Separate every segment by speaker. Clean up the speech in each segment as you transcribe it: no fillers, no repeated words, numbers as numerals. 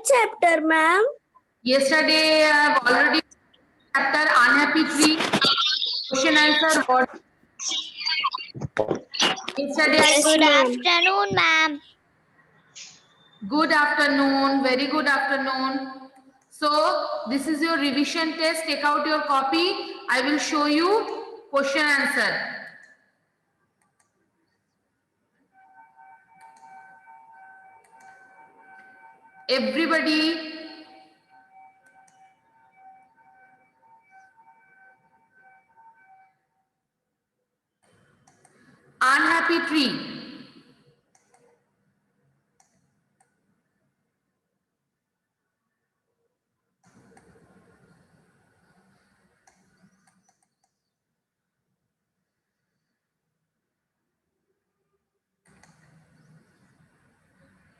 Speaker 1: chapter, ma'am?
Speaker 2: Yesterday I have already chapter unhappy tree. Question answer what? Yesterday I
Speaker 3: Good afternoon, ma'am.
Speaker 2: Good afternoon, very good afternoon. So this is your revision test. Take out your copy. I will show you question answer. Everybody unhappy tree.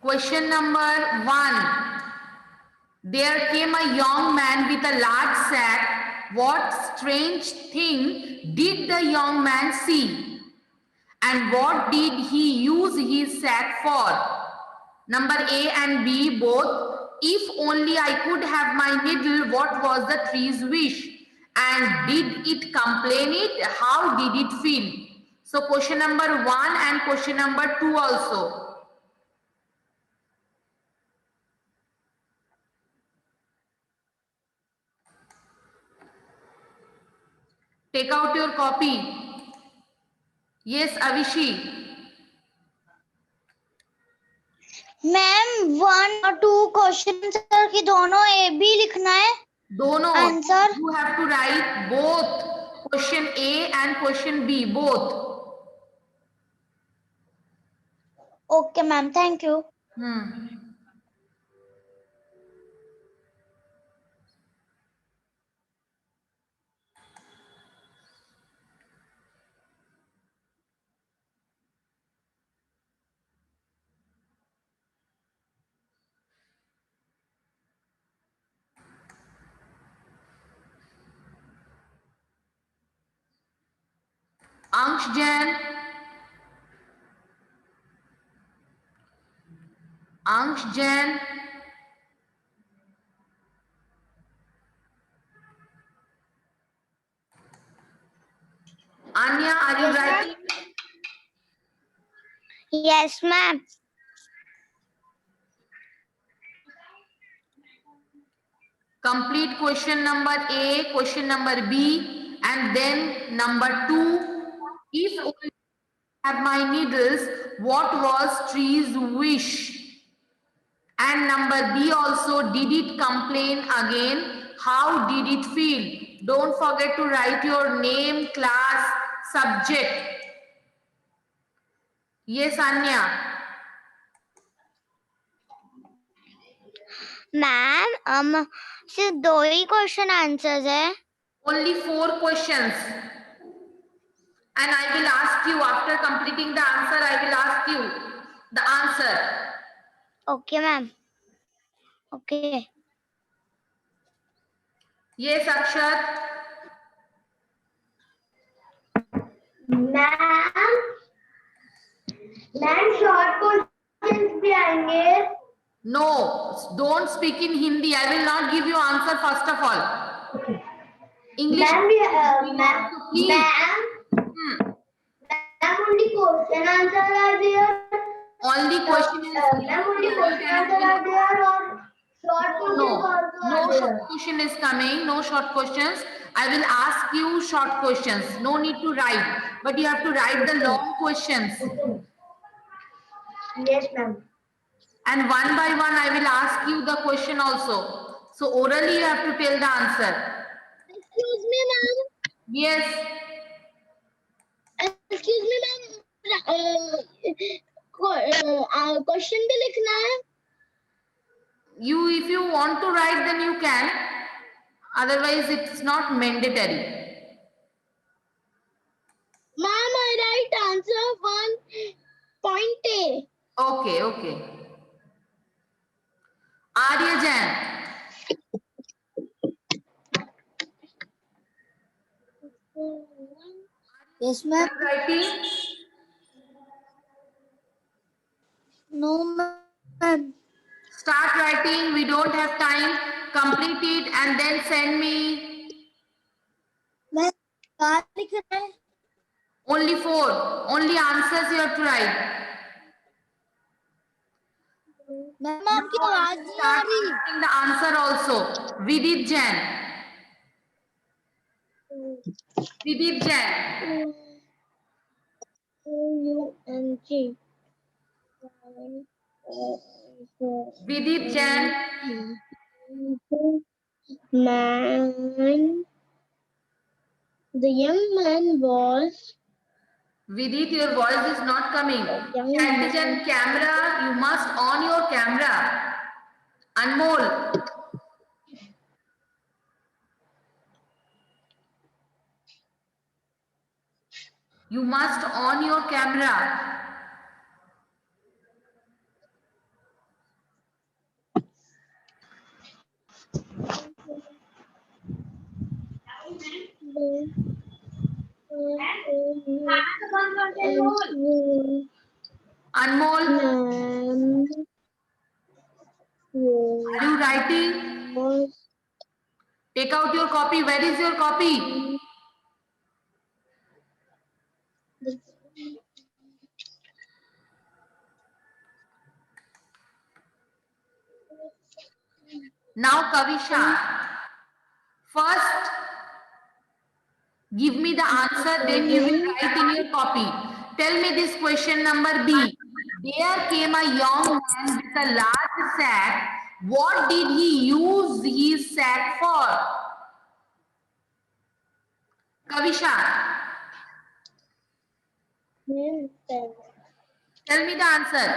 Speaker 2: Question number 1. There came a young man with a large sack. What strange thing did the young man see? And what did he use his sack for? Number A and B both. If only I could have my needle, what was the tree's wish? And did it complain it? How did it feel? So question number 1 and question number 2 also. Take out your copy. Yes, Avishi.
Speaker 3: Ma'am 1 और 2 question answer की दोनों A B लिखना है
Speaker 2: दोनों.
Speaker 3: Answer.
Speaker 2: You have to write both question A and question B both.
Speaker 3: Okay ma'am, thank you.
Speaker 2: Ansh Jain. Ansh Jain. Anya, are you writing?
Speaker 3: Yes ma'am.
Speaker 2: Complete question number A, question number B, and then number 2. If only I have my needles, what was tree's wish? And number B also, did it complain again? How did it feel? Don't forget to write your name, class, subject. Yes, Anya.
Speaker 3: Ma'am सिर्फ 2 ही question answers है.
Speaker 2: Only 4 questions. And I will ask you, after completing the answer, I will ask you the answer.
Speaker 3: Okay ma'am. Okay.
Speaker 2: Yes, Akshat.
Speaker 1: Ma'am short questions भी आएंगे.
Speaker 2: No, don't speak in Hindi. I will not give you answer first of all.
Speaker 1: Okay.
Speaker 2: English.
Speaker 1: Ma'am,
Speaker 2: Please.
Speaker 1: only question answer are there.
Speaker 2: Only question is
Speaker 1: Only question answer are there or short questions also
Speaker 2: no
Speaker 1: are
Speaker 2: short
Speaker 1: there.
Speaker 2: question is coming. No short questions. I will ask you short questions. No need to write, but you have to write the long questions.
Speaker 1: Yes, ma'am.
Speaker 2: And one by one, I will ask you the question also. So orally, you have to tell the answer.
Speaker 3: Excuse me, ma'am.
Speaker 2: Yes.
Speaker 3: Excuse me, ma'am. Question भी लिखना है.
Speaker 2: If you want to write, then you can. Otherwise, it's not mandatory.
Speaker 3: Ma'am, I write answer 1.A.
Speaker 2: Okay. Arya Jain.
Speaker 3: Yes, ma'am.
Speaker 2: Writing.
Speaker 3: No, ma'am.
Speaker 2: Start writing. writing. We don't have time. Complete it and then send me. Only 4. Only answers you have to write.
Speaker 1: Ma'am आपकी आवाज नहीं आ
Speaker 2: Start
Speaker 1: रही।
Speaker 2: writing the answer also. Vidit Jain. Vidit Jain.
Speaker 1: UNG
Speaker 2: Vidit Jain.
Speaker 1: Man, the young man was
Speaker 2: Vidit, your voice is not coming.
Speaker 1: young
Speaker 2: Antigen camera, you must on your camera. Anmol. You must on your camera. Anmol, are you writing? Take out your copy. Where is your copy? Now, Kavisha, first give me the answer, then you will write in your copy. Tell me this question number B. There came a young man with a large sack. What did he use his sack for? Kavisha, tell me the answer.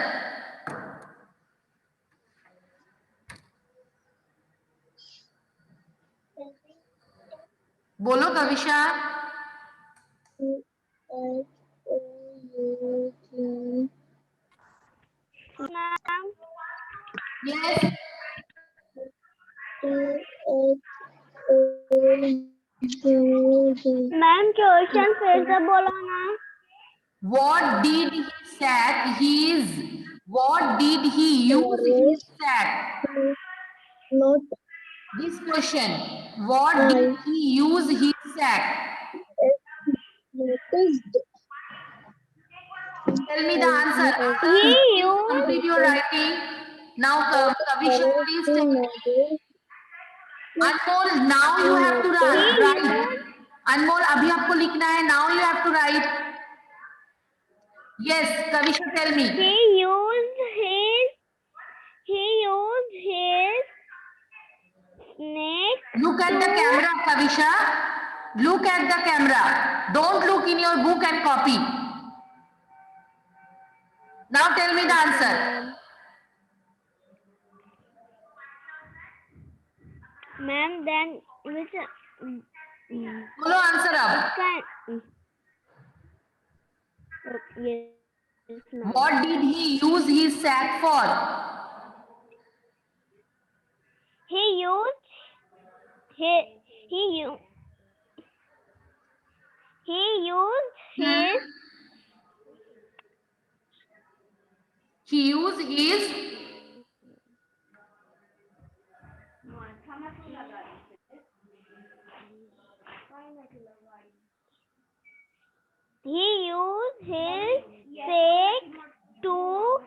Speaker 2: बोलो Kavisha. Yes.
Speaker 3: Ma'am question फिर से बोलो ना।
Speaker 2: What did he sack his? What did he use his sack?
Speaker 1: not
Speaker 2: This question. What did he use his sack?
Speaker 1: noticed.
Speaker 2: Tell me the answer.
Speaker 3: He
Speaker 2: Please
Speaker 3: used-
Speaker 2: complete your writing. Now, Kavisha, please tell me. Anmol, now you have to write. Anmol, अभी आपको लिखना है. Now you have to write. Yes, Kavisha, tell me.
Speaker 3: He used his snake.
Speaker 2: Look at the camera, Kavisha. Look at the camera. Don't look in your book and copy. Now tell me the answer.
Speaker 3: Ma'am, then which
Speaker 2: बोलो answer अब.
Speaker 3: can yes, ma'am.
Speaker 2: What did he use his sack for?
Speaker 3: He used he used his
Speaker 2: He used his
Speaker 3: sack to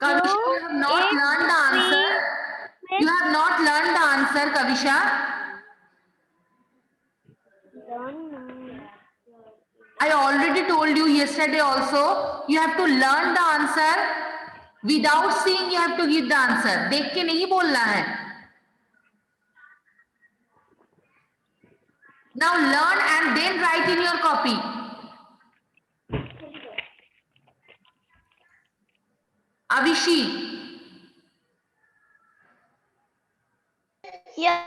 Speaker 2: Kavisha, you have not learned the answer. You have not learned the answer, Kavisha. I already told you yesterday also. You have to learn the answer. Without seeing, you have to give the answer. देख के नहीं बोलना है. Now learn and then write in your copy. Avishi.
Speaker 3: yeah.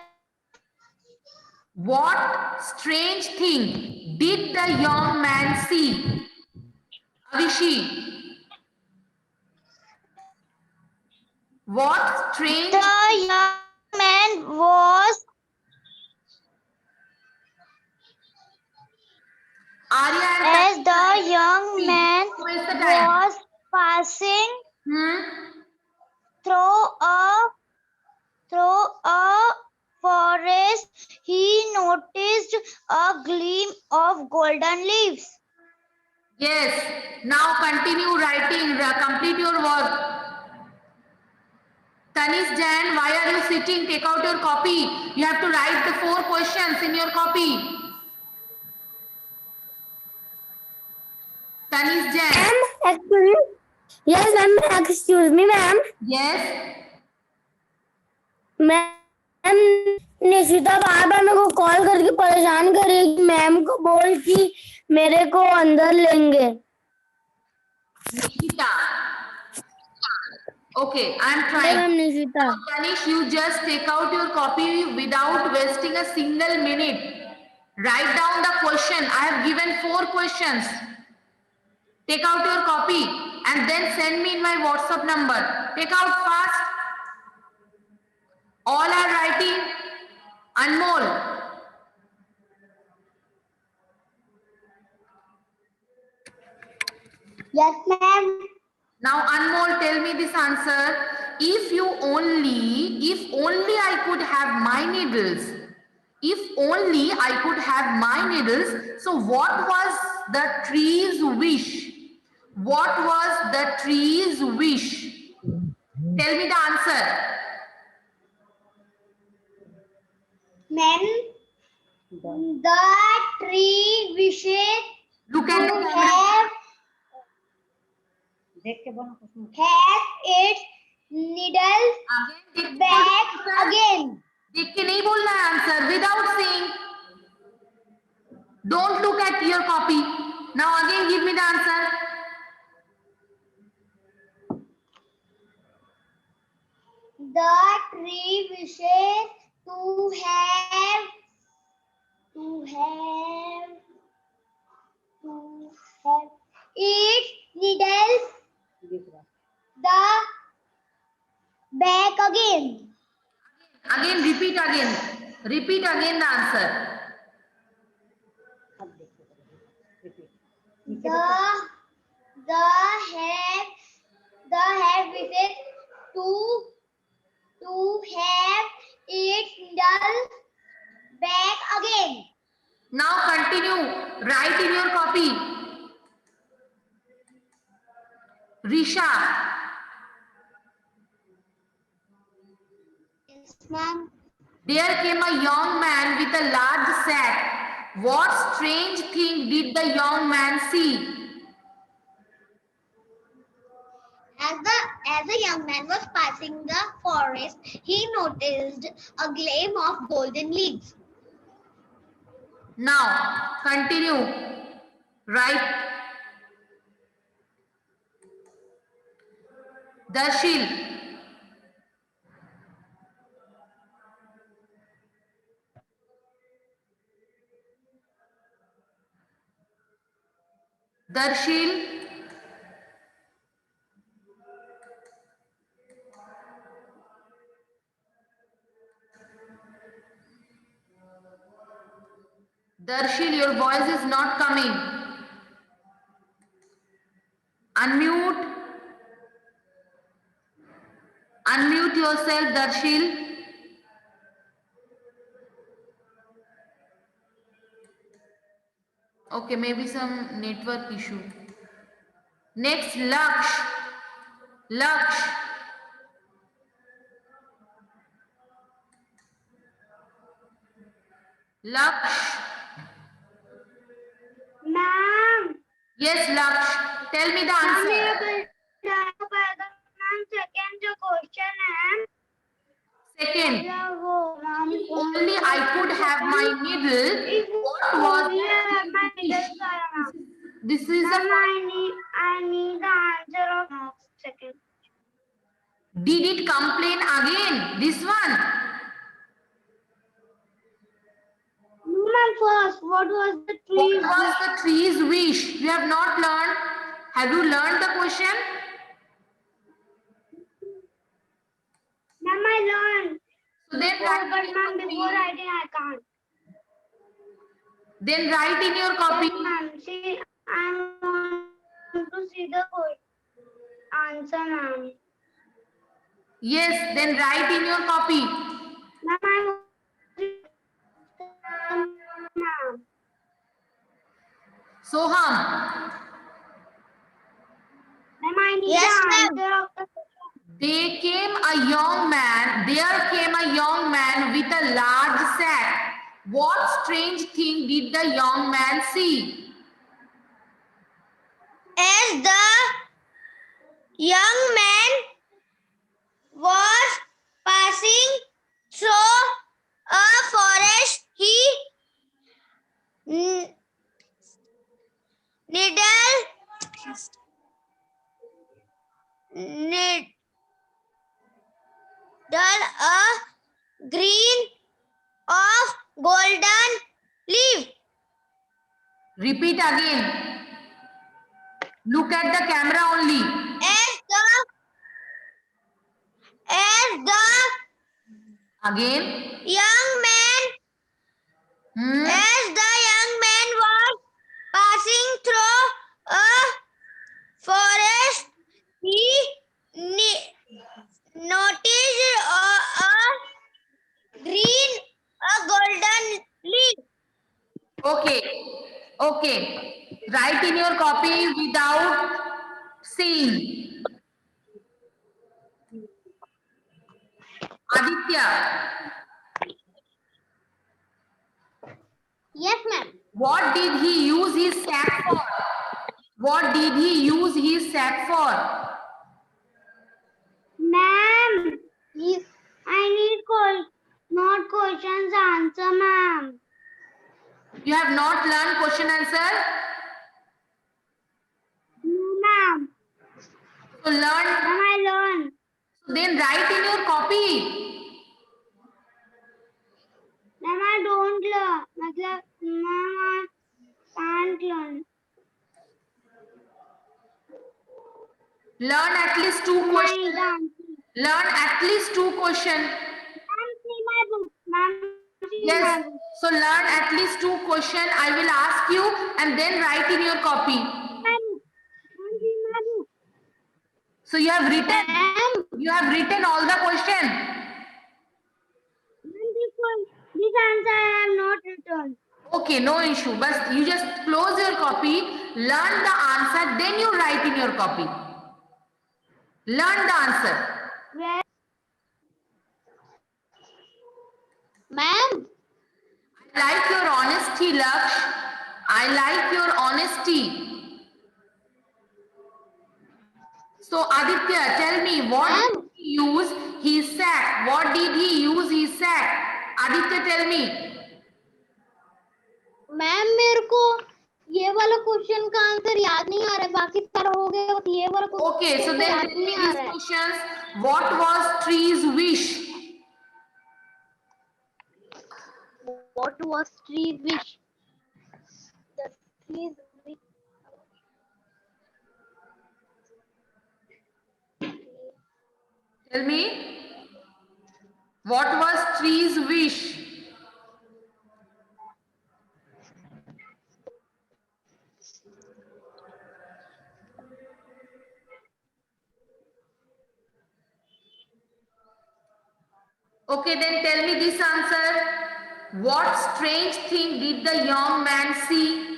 Speaker 2: What strange thing did the young man see? Avishi. What strange?
Speaker 3: The young man was
Speaker 2: Arya and
Speaker 3: As the young man
Speaker 2: Don't waste the time.
Speaker 3: was passing through a forest, he noticed a gleam of golden leaves.
Speaker 2: Yes. Now continue writing. Complete your work. Tanis Jain, why are you sitting? Take out your copy. You have to write the 4 questions in your copy. Tanis Jain.
Speaker 4: Ma'am, actually, yes, ma'am. Excuse me, ma'am.
Speaker 2: Yes.
Speaker 4: Ma'am Nishita बार बार मेरे को call करके परेशान करेगी ma'am को बोल कि मेरे को अंदर लेंगे
Speaker 2: Nishita. Okay, I am trying.
Speaker 4: Ma'am Nishita
Speaker 2: Tanish, you just take out your copy without wasting a single minute. Write down the question. I have given 4 questions. Take out your copy and then send me in my WhatsApp number. Take out fast. All are writing. Anmol.
Speaker 1: Yes, ma'am.
Speaker 2: Now Anmol, tell me this answer. If only I could have my needles. If only I could have my needles. So what was the tree's wish? What was the tree's wish? Tell me the answer.
Speaker 1: Ma'am, the tree wishes
Speaker 2: Look at the
Speaker 1: to
Speaker 2: camera.
Speaker 1: have its needles
Speaker 2: Again,
Speaker 1: back again.
Speaker 2: देख के नहीं बोलना है answer without saying. Don't look at your copy. Now again give me the answer.
Speaker 1: The tree wishes to have its needles the back again.
Speaker 2: Again repeat again. Repeat again the answer. The have wishes to have its needles back again. Now continue. Write in your copy. Risha.
Speaker 1: Yes, ma'am.
Speaker 2: There came a young man with a large sack. What strange thing did the young man see?
Speaker 1: As the young man was passing the forest, he noticed a gleam of golden leaves.
Speaker 2: Now continue. Write. Darshil. Darshil. Darshil, your voice is not coming. Unmute. Unmute yourself, Darshil. Okay, maybe some network issue. Next, Laksh. Laksh. Laksh.
Speaker 1: Ma'am.
Speaker 2: Yes, Laksh. Tell me the answer.
Speaker 1: Second जो question है
Speaker 2: Second.
Speaker 1: वो नाम
Speaker 2: Only I could have my needle. What was this? Is a
Speaker 1: I need the answer of second.
Speaker 2: Did it complain again? This one.
Speaker 1: Ma'am, first, what was the tree?
Speaker 2: What was the tree's wish? You have not learned. Have you learned the question?
Speaker 1: Ma'am, I learned.
Speaker 2: So then
Speaker 1: But ma'am, before writing, I can't.
Speaker 2: Then write in your copy.
Speaker 4: Ma'am, see, I want to see the answer, ma'am.
Speaker 2: Yes, then write in your copy.
Speaker 4: Ma'am, I want to ma'am.
Speaker 2: Soham,
Speaker 4: Ma'am, I need
Speaker 1: Yes,
Speaker 4: the
Speaker 1: ma'am.
Speaker 4: answer of the question.
Speaker 2: there came a young man with a large sack. What strange thing did the young man see?
Speaker 1: As the young man was passing through a forest, he needled a green of golden leaf.
Speaker 2: Repeat again. Look at the camera only.
Speaker 1: As the
Speaker 2: Again.
Speaker 1: young man As the young man was passing through a forest, he noticed a golden leaf.
Speaker 2: Okay. Okay. Write in your copy without seeing. Aditya,
Speaker 1: Yes, ma'am.
Speaker 2: what did he use his sack for? What did he use his sack for?
Speaker 4: Ma'am, I need not questions answer, ma'am.
Speaker 2: You have not learned question answer?
Speaker 4: No, ma'am.
Speaker 2: So learn.
Speaker 4: Ma'am, I learned.
Speaker 2: Then write in your copy.
Speaker 4: Ma'am, I don't learn. Ma'am, I can't learn.
Speaker 2: Learn at least 2
Speaker 4: Ma'am, I need
Speaker 2: questions.
Speaker 4: the answer.
Speaker 2: Learn at least 2 questions.
Speaker 4: Ma'am, see my book. Ma'am, see my
Speaker 2: Yes.
Speaker 4: book.
Speaker 2: So learn at least 2 questions. I will ask you and then write in your copy.
Speaker 4: My book. Ma'am, see my book.
Speaker 2: So you have written.
Speaker 1: Ma'am,
Speaker 2: You have written all the question.
Speaker 4: Ma'am, this answer I have not written.
Speaker 2: Okay, no issue. But you just close your copy, learn the answer, then you write in your copy. Learn the answer.
Speaker 4: Where?
Speaker 1: ma'am,
Speaker 2: I like your honesty, Laksh. I like your honesty. So Aditya, tell me, what
Speaker 1: Ma'am.
Speaker 2: did he use his sack? What did he use his sack? Aditya, tell me.
Speaker 1: Ma'am मेरे को ये वाला question का answer याद नहीं आ रहा है, बाकी सारा हो गया, बस ये वाला क्वेश्चन
Speaker 2: Okay, so then
Speaker 1: याद
Speaker 2: tell me
Speaker 1: नहीं आ
Speaker 2: these
Speaker 1: रहा है.
Speaker 2: questions. What was tree's wish?
Speaker 1: What was tree's wish? The tree's wish.
Speaker 2: Tell me. What was tree's wish? Okay, then tell me this answer. What strange thing did the young man see?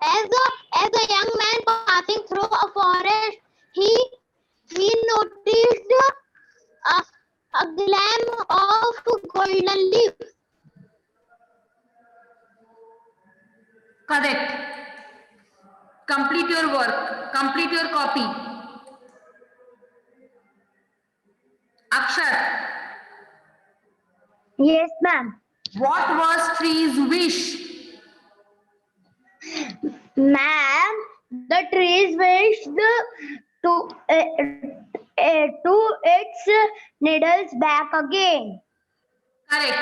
Speaker 1: As a young man passing through a forest, he noticed a gleam of golden leaf.
Speaker 2: Correct. Complete your work. Complete your copy. Akshat,
Speaker 4: Yes, ma'am.
Speaker 2: what was tree's wish?
Speaker 4: Ma'am, the trees wished to its needles back again.
Speaker 2: Correct.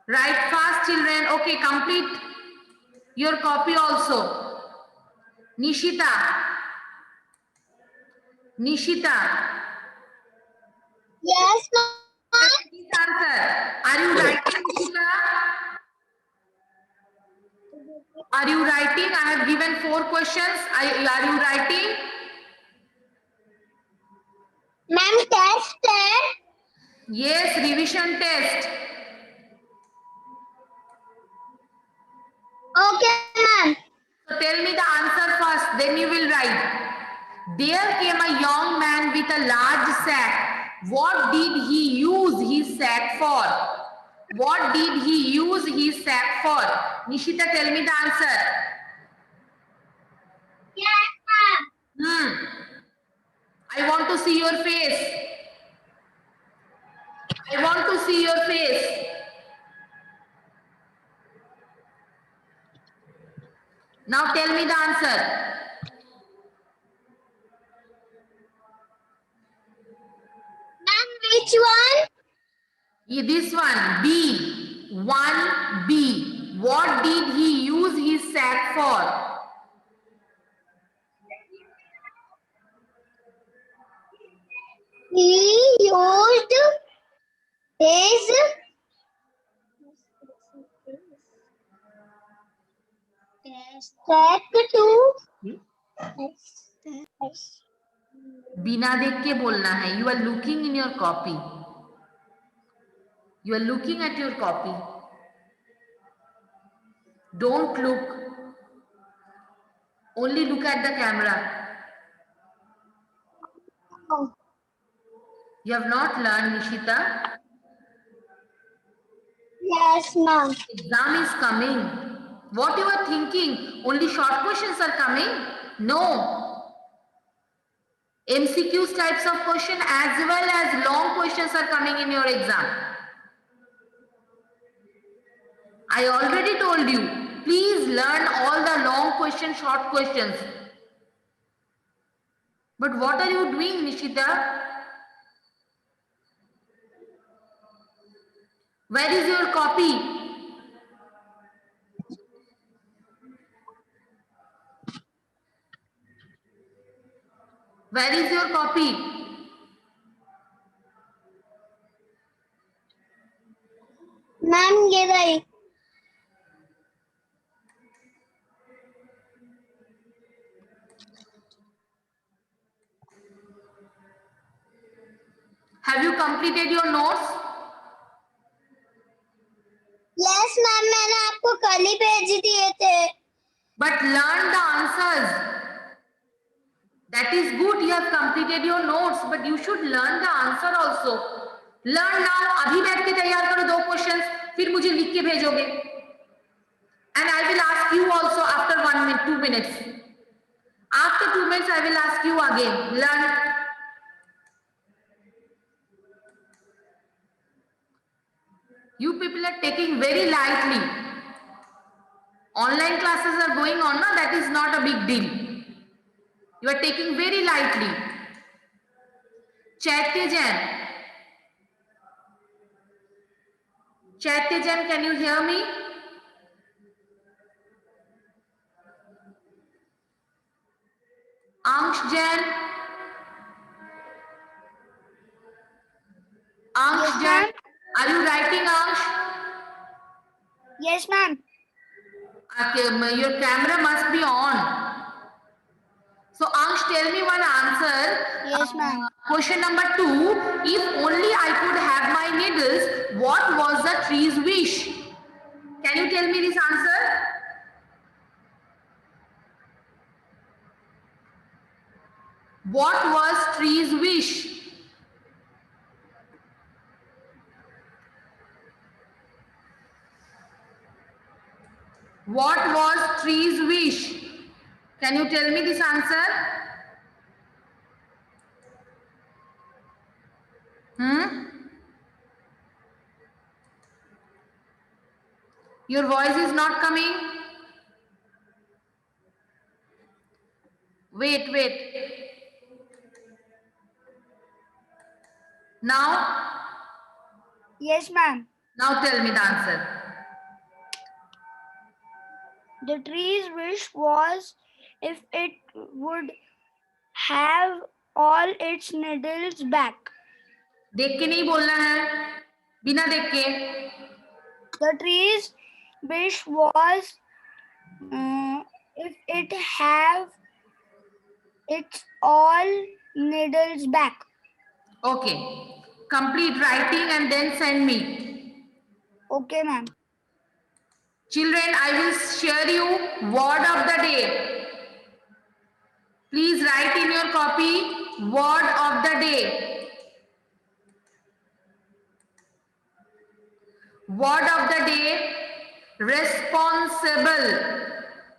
Speaker 2: Write fast, children. Okay, complete your copy also. Nishita. Nishita.
Speaker 1: Yes, ma'am.
Speaker 2: Please answer. Are you writing, Nishita? Are you writing? I have given 4 questions. Are you writing?
Speaker 1: Ma'am, test है.
Speaker 2: Yes, revision test.
Speaker 1: Okay, ma'am.
Speaker 2: So tell me the answer first, then you will write. There came a young man with a large sack. What did he use his sack for? What did he use his sack for? Nishita, tell me the answer.
Speaker 1: Yes, ma'am.
Speaker 2: I want to see your face. I want to see your face. Now tell me the answer.
Speaker 1: Ma'am, which one?
Speaker 2: This one, B. 1B. What did he use his sack for?
Speaker 1: He used his sack to.
Speaker 2: बिना देख के बोलना है. You are looking in your copy. You are looking at your copy. Don't look. Only look at the camera.
Speaker 1: Oh.
Speaker 2: You have not learned, Nishita.
Speaker 1: Yes, ma'am.
Speaker 2: Exam is coming. What you are thinking? Only short questions are coming? No. MCQs types of question as well as long questions are coming in your exam. I already told you, please learn all the long question, short questions. But what are you doing, Nishita? Where is your copy? Where is your copy?
Speaker 1: Ma'am, ये रही.
Speaker 2: Have you completed your notes?
Speaker 1: Yes, ma'am. मैंने आपको कल ही भेज दिए थे.
Speaker 2: But learn the answers. That is good, you have completed your notes, but you should learn the answer also. Learn now. अभी बैठ के तैयार करो 2 questions, फिर मुझे लिख के भेजोगे. And I will ask you also after 1 minute, 2 minutes. After 2 minutes, I will ask you again. Learn. You people are taking very lightly. Online classes are going on, no? That is not a big deal. You are taking very lightly. Chaityajan. Chaityajan, can you hear me? Anshjan. Anshjan. Are you writing, Ansh?
Speaker 1: Yes, ma'am.
Speaker 2: Okay, your camera must be on. So, Ansh, tell me one answer.
Speaker 1: Yes, ma'am.
Speaker 2: Question number 2. If only I could have my needles, what was the tree's wish? Can you tell me this answer? What was tree's wish? What was tree's wish? Can you tell me this answer? Your voice is not coming. Wait. Now?
Speaker 1: Yes, ma'am.
Speaker 2: Now tell me the answer.
Speaker 4: The tree's wish was if it would have all its needles back.
Speaker 2: देख के नहीं बोलना है, बिना देख के.
Speaker 4: The tree's wish was if it have its all needles back.
Speaker 2: Okay, complete writing and then send me.
Speaker 4: Okay, ma'am.
Speaker 2: Children, I will share you word of the day. Please write in your copy word of the day. Word of the day, responsible.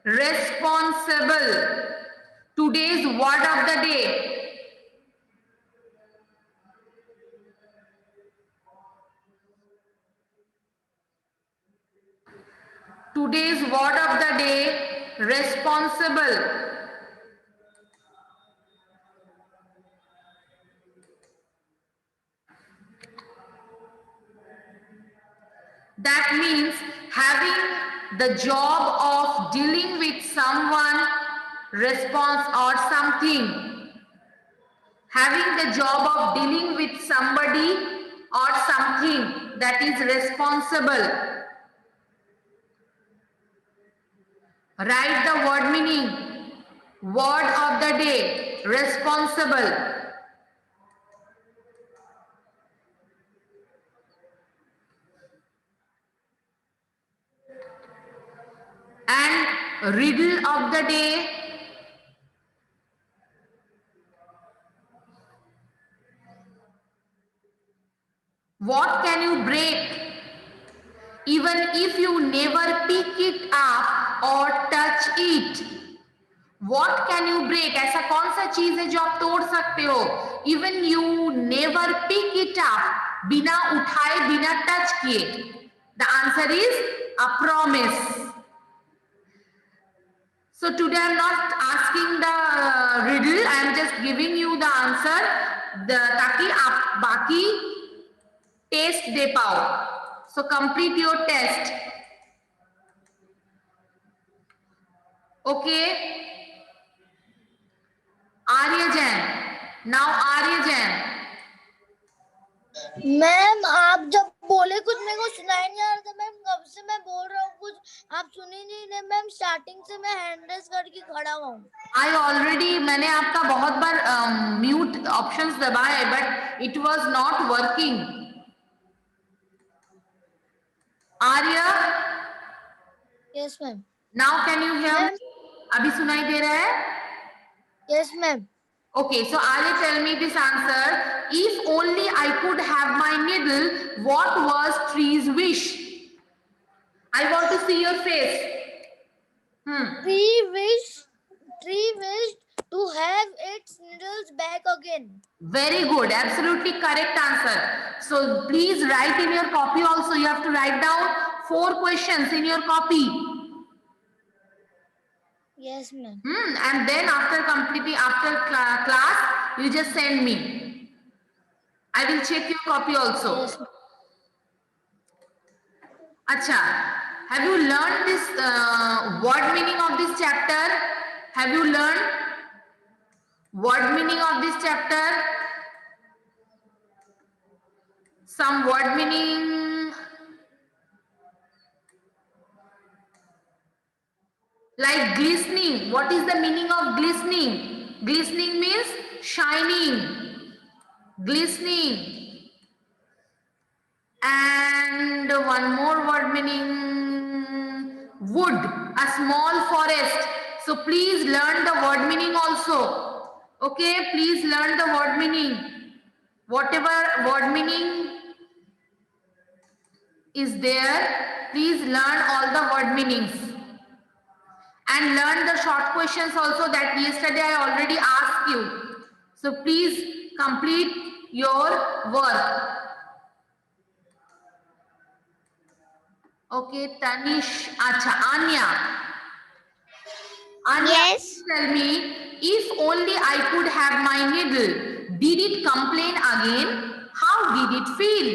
Speaker 2: Responsible. Today's word of the day. Today's word of the day, responsible. That means having the job of dealing with someone, response or something. Having the job of dealing with somebody or something that is responsible. Write the word meaning. Word of the day, responsible. And riddle of the day, what can you break even if you never pick it up or touch it? What can you break? ऐसा कौन सा चीज है जो आप तोड़ सकते हो? Even you never pick it up, बिना उठाए, बिना टच किए. The answer is a promise. So today I am not asking the riddle, I am just giving you the answer, ताकि आप बाकी टेस्ट दे पाओ. So complete your test. Okay. Arya Jain. Now Arya Jain.
Speaker 4: Ma'am आप जब बोले कुछ मेरे को सुनाई नहीं आ रहा था मैम, कब से मैं बोल रहा हूँ कुछ आप सुनी नहीं रहे मैम. स्टार्टिंग से मैं हैंड रेस करके खड़ा हुआ हूँ.
Speaker 2: I already मैंने आपका बहुत बार म्यूट ऑप्शंस दबाए but it was not working. Arya,
Speaker 4: yes ma'am.
Speaker 2: Now can you here? अभी सुनाई दे रहा है?
Speaker 4: Yes ma'am.
Speaker 2: Okay, so Arya, tell me this answer. If only I could have my needle, what was tree's wish? I want to see your face.
Speaker 4: Tree wished to have its needles back again.
Speaker 2: Very good, absolutely correct answer. So please write in your copy also. You have to write down 4 questions in your copy.
Speaker 4: Yes, ma'am.
Speaker 2: And then after completing, after class, you just send me. I will check your copy also.
Speaker 4: Yes.
Speaker 2: Acha, have you learned this word meaning of this chapter? Have you learned word meaning of this chapter? Some word meaning like glistening. What is the meaning of glistening? Glistening means shining. Glistening. And one more word meaning, wood, a small forest. So please learn the word meaning also. Okay, please learn the word meaning. Whatever word meaning is there, please learn all the word meanings. And learn the short questions also that yesterday I already asked you. So please complete your work. Okay, Tanish. Acha, Anya. Anya,
Speaker 3: Yes.
Speaker 2: tell me, if only I could have my needle, did it complain again? How did it feel?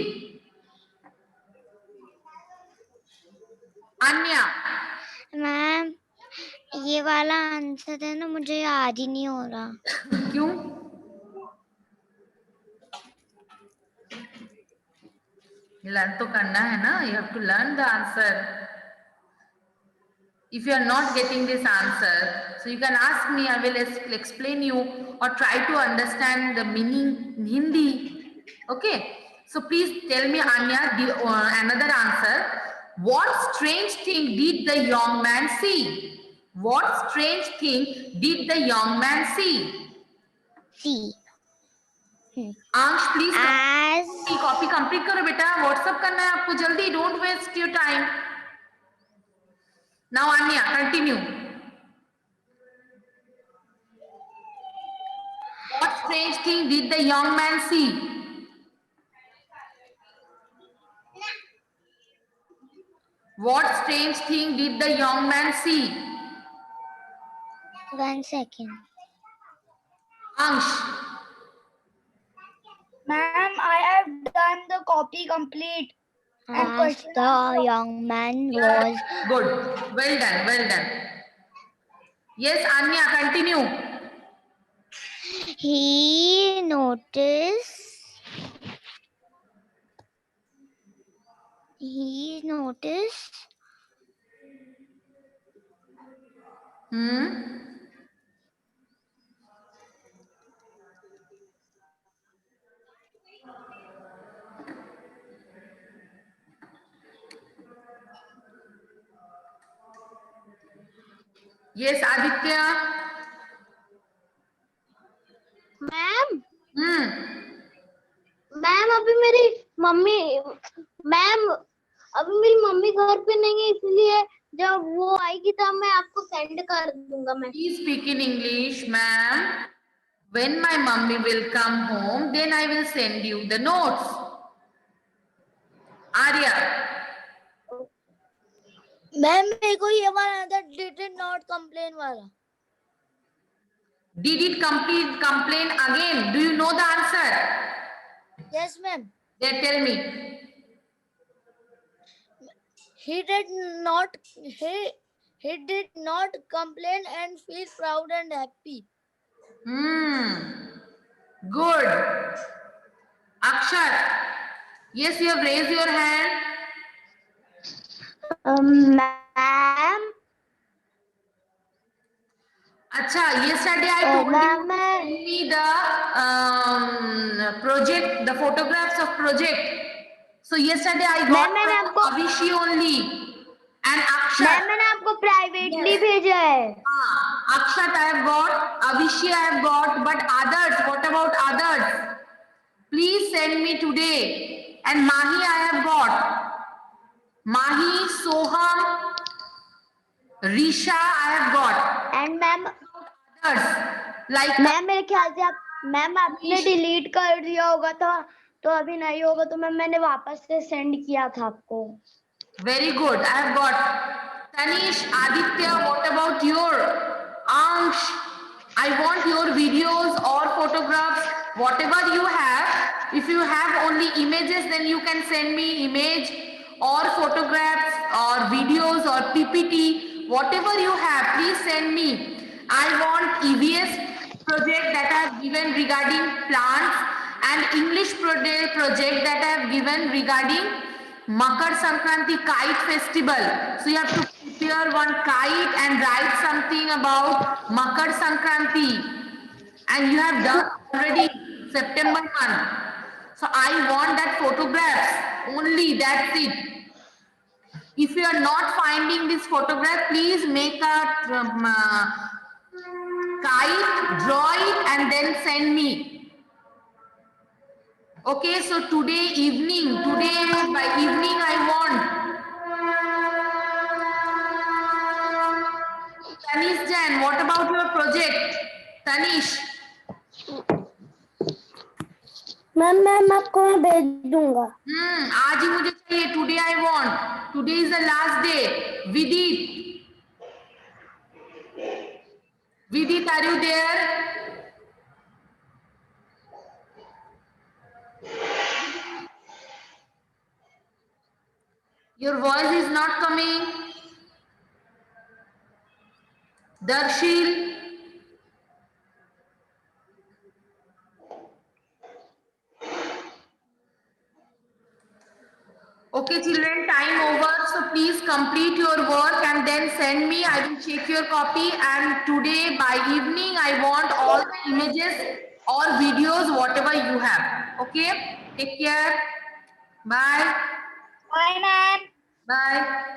Speaker 2: Anya.
Speaker 3: Ma'am ये वाला answer है ना, मुझे याद ही नहीं हो रहा.
Speaker 2: क्यों? लर्न तो करना है ना, you have to learn the answer. If you are not getting this answer, so you can ask me, I will explain you or try to understand the meaning in Hindi. Okay, so please tell me, Anya, another answer. What strange thing did the young man see? What strange thing did the young man see?
Speaker 3: See.
Speaker 2: Ansh, please
Speaker 3: As
Speaker 2: copy complete करो बेटा, WhatsApp करना है आपको जल्दी, don't waste your time. Now Anya, continue. What strange thing did the young man see? What strange thing did the young man see?
Speaker 3: 1 second.
Speaker 2: Ansh,
Speaker 4: Ma'am, I have done the copy complete. And
Speaker 3: As
Speaker 4: question
Speaker 3: the
Speaker 4: answer.
Speaker 3: young man was
Speaker 2: good. Well done, well done. Yes, Anya, continue.
Speaker 3: he noticed
Speaker 2: Yes, Aditya.
Speaker 1: Ma'am
Speaker 2: Hmm.
Speaker 1: Ma'am अभी मेरी mummy ma'am अभी मेरी mummy घर पे नहीं है, इसलिए जब वो आएगी तब मैं आपको सेंड कर दूंगा. मैं
Speaker 2: Please speak in English, ma'am. When my mummy will come home, then I will send you the notes. Arya.
Speaker 4: Ma'am मेरे को ये वाला आंसर डिड नॉट कंप्लेन वाला.
Speaker 2: Did it complain again? Do you know the answer?
Speaker 4: Yes, ma'am.
Speaker 2: Then tell me.
Speaker 4: He did not complain and feel proud and happy.
Speaker 2: Good. Akshat. Yes, you have raised your hand.
Speaker 1: Ma'am
Speaker 2: Acha, yesterday I told you to send me the project, the photographs of project. So yesterday I got
Speaker 1: मैंने
Speaker 2: from
Speaker 1: आपको
Speaker 2: Avishi only and Akshat.
Speaker 1: Ma'am मैंने आपको privately भेजा है.
Speaker 2: Akshat I have got, Avishi I have got, but others, what about others? Please send me today. And Mahi I have got. Mahi, Soham, Risha I have got.
Speaker 1: And ma'am
Speaker 2: Others like
Speaker 1: ma'am मेरे ख्याल से आप ma'am आपने delete कर दिया होगा था, तो अभी नहीं होगा, तो मैम मैंने वापस से सेंड किया था आपको.
Speaker 2: very good. I have got Tanish, Aditya. What about your Ansh? I want your videos or photographs, whatever you have. If you have only images, then you can send me image or photographs or videos or PPT. Whatever you have, please send me. I want EVS project that I have given regarding plants and English project that I have given regarding Makar Sankranti kite festival. So you have to prepare one kite and write something about Makar Sankranti. And you have done already September month. So I want that photographs only, that's it. If you are not finding this photograph, please make a kite, draw it and then send me. Okay, so today by evening I want. Tanish Jan, what about your project? Tanish.
Speaker 4: Ma'am आपको मैं भेज दूंगा.
Speaker 2: आज ही मुझे चाहिए. Today I want. Today is the last day. Vidit, are you there? Your voice is not coming. Darshil. Okay, children, time over. So please complete your work and then send me. I will check your copy. And today by evening, I want all the images or videos, whatever you have. Okay, take care. Bye.
Speaker 1: Bye, ma'am.
Speaker 2: Bye.